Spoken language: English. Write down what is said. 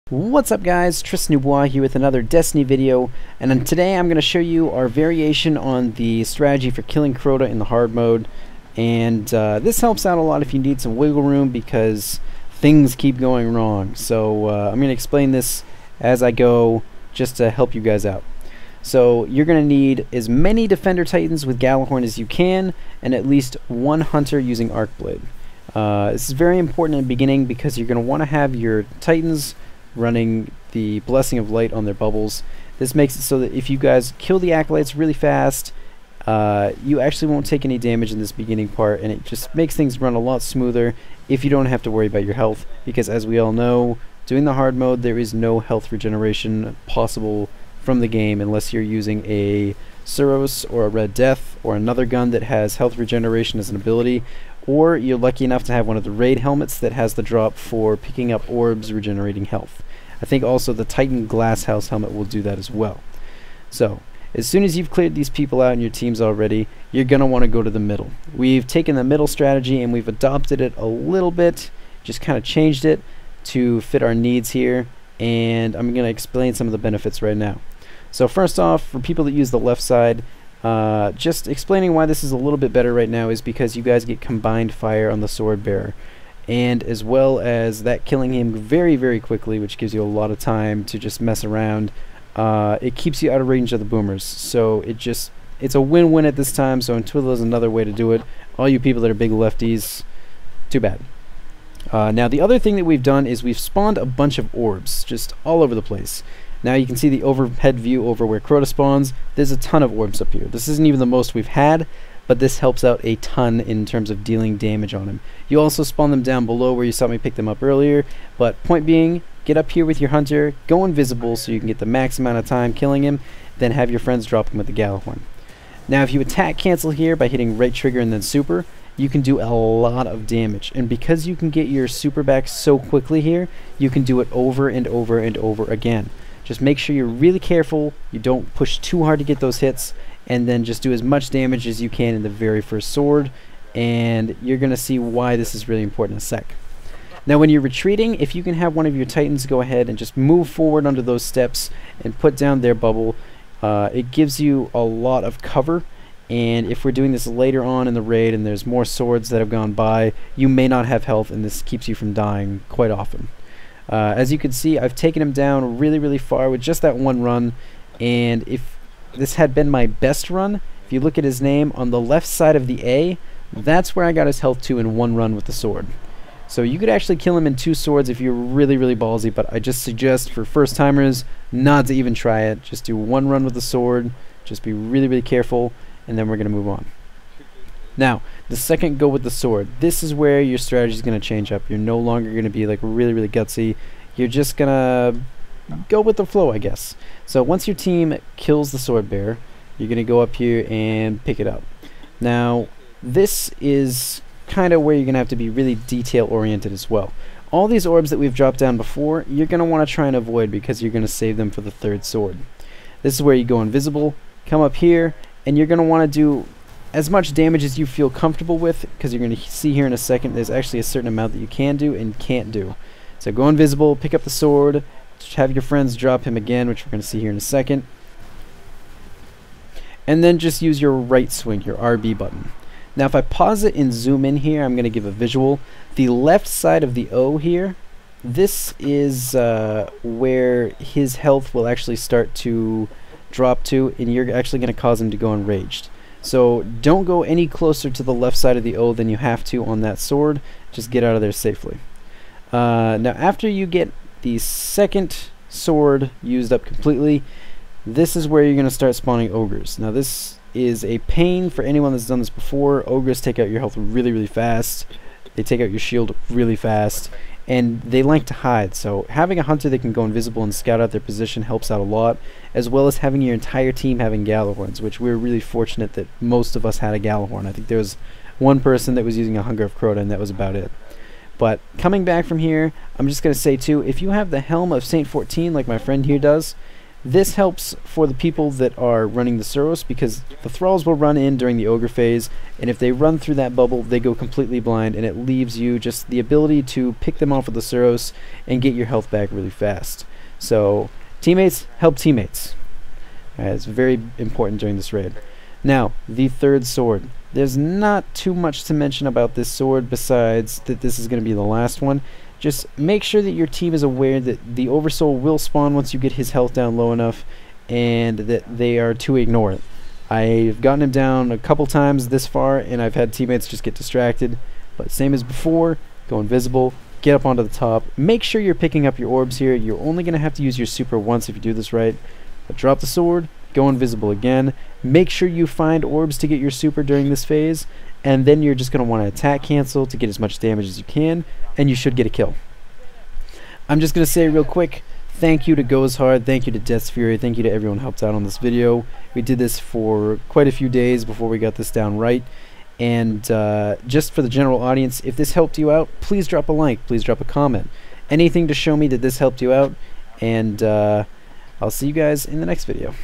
What's up guys, TristanDubois here with another Destiny video, and today I'm going to show you our variation on the strategy for killing Crota in the hard mode. And this helps out a lot if you need some wiggle room because things keep going wrong. So I'm going to explain this as I go just to help you guys out. So you're going to need as many Defender Titans with Gjallarhorn as you can, and at least one Hunter using Arcblade. This is very important in the beginning because you're going to want to have your Titans running the Blessing of Light on their bubbles. This makes it so that if you guys kill the Acolytes really fast, you actually won't take any damage in this beginning part, and it just makes things run a lot smoother if you don't have to worry about your health, because as we all know, doing the hard mode there is no health regeneration possible from the game unless you're using a Suros or a Red Death or another gun that has health regeneration as an ability, or you're lucky enough to have one of the raid helmets that has the drop for picking up orbs regenerating health. I think also the Titan Glass House helmet will do that as well. So as soon as you've cleared these people out in your teams already, you're going to want to go to the middle. We've taken the middle strategy and we've adopted it a little bit, just kind of changed it to fit our needs here, and I'm going to explain some of the benefits right now. So first off, for people that use the left side, just explaining why this is a little bit better right now is because you guys get combined fire on the sword bearer, and as well as that killing him very quickly, which gives you a lot of time to just mess around. It keeps you out of range of the boomers, so it's a win-win at this time. So until there's another way to do it, all you people that are big lefties, too bad. Now the other thing that we've done is we've spawned a bunch of orbs just all over the place. Now you can see the overhead view over where Crota spawns. There's a ton of orbs up here. This isn't even the most we've had, but this helps out a ton in terms of dealing damage on him. You also spawn them down below where you saw me pick them up earlier, but point being, get up here with your Hunter, go invisible so you can get the max amount of time killing him, then have your friends drop him with the Gjallarhorn. Now if you attack cancel here by hitting right trigger and then super, you can do a lot of damage, and because you can get your super back so quickly here, you can do it over and over and over again. Just make sure you're really careful, you don't push too hard to get those hits, and then just do as much damage as you can in the very first sword, and you're going to see why this is really important in a sec. Now when you're retreating, if you can have one of your Titans go ahead and just move forward under those steps and put down their bubble, it gives you a lot of cover, and if we're doing this later on in the raid and there's more swords that have gone by, you may not have health, and this keeps you from dying quite often. As you can see, I've taken him down really far with just that one run, and if this had been my best run, if you look at his name on the left side of the A, that's where I got his health to in one run with the sword. So you could actually kill him in two swords if you're really ballsy, but I just suggest for first timers not to even try it. Just do one run with the sword, just be really careful, and then we're going to move on. Now, the second go with the sword, this is where your strategy is going to change up. You're no longer going to be like really gutsy. You're just going to go with the flow, I guess. So once your team kills the sword bearer, you're going to go up here and pick it up. Now, this is kind of where you're going to have to be really detail oriented as well. All these orbs that we've dropped down before, you're going to want to try and avoid because you're going to save them for the third sword. This is where you go invisible, come up here, and you're going to want to do as much damage as you feel comfortable with, because you're going to see here in a second there's actually a certain amount that you can do and can't do. So go invisible, pick up the sword, have your friends drop him again, which we're going to see here in a second, and then just use your right swing, your RB button. Now if I pause it and zoom in here, I'm going to give a visual. The left side of the O here, this is where his health will actually start to drop to, and you're actually going to cause him to go enraged. So don't go any closer to the left side of the O than you have to on that sword. Just get out of there safely. Now after you get the second sword used up completely, this is where you're going to start spawning ogres. Now this is a pain for anyone that's done this before. Ogres take out your health really fast. They take out your shield really fast, and they like to hide. So having a Hunter that can go invisible and scout out their position helps out a lot, as well as having your entire team having Gjallarhorns, which we're really fortunate that most of us had a Gjallarhorn. I think there was one person that was using a Hunger of Crota, and that was about it. But coming back from here, I'm just going to say too, if you have the Helm of Saint 14 like my friend here does, This helps for the people that are running the Suros, because the thralls will run in during the ogre phase, and if they run through that bubble, they go completely blind, and it leaves you just the ability to pick them off with the Suros and get your health back really fast. So teammates help teammates. It's very important during this raid. Now, the third sword. There's not too much to mention about this sword besides that this is going to be the last one. Just make sure that your team is aware that the Oversoul will spawn once you get his health down low enough, and that they are to ignore it. I've gotten him down a couple times this far, and I've had teammates just get distracted. But same as before, go invisible, get up onto the top. Make sure you're picking up your orbs here. You're only going to have to use your super once if you do this right. But drop the sword, go invisible again. Make sure you find orbs to get your super during this phase, and then you're just going to want to attack cancel to get as much damage as you can, and you should get a kill. I'm just going to say real quick, thank you to Goes Hard, thank you to Death's Fury, thank you to everyone who helped out on this video. We did this for quite a few days before we got this down right. And just for the general audience, if this helped you out, please drop a like, please drop a comment. Anything to show me that this helped you out, and I'll see you guys in the next video.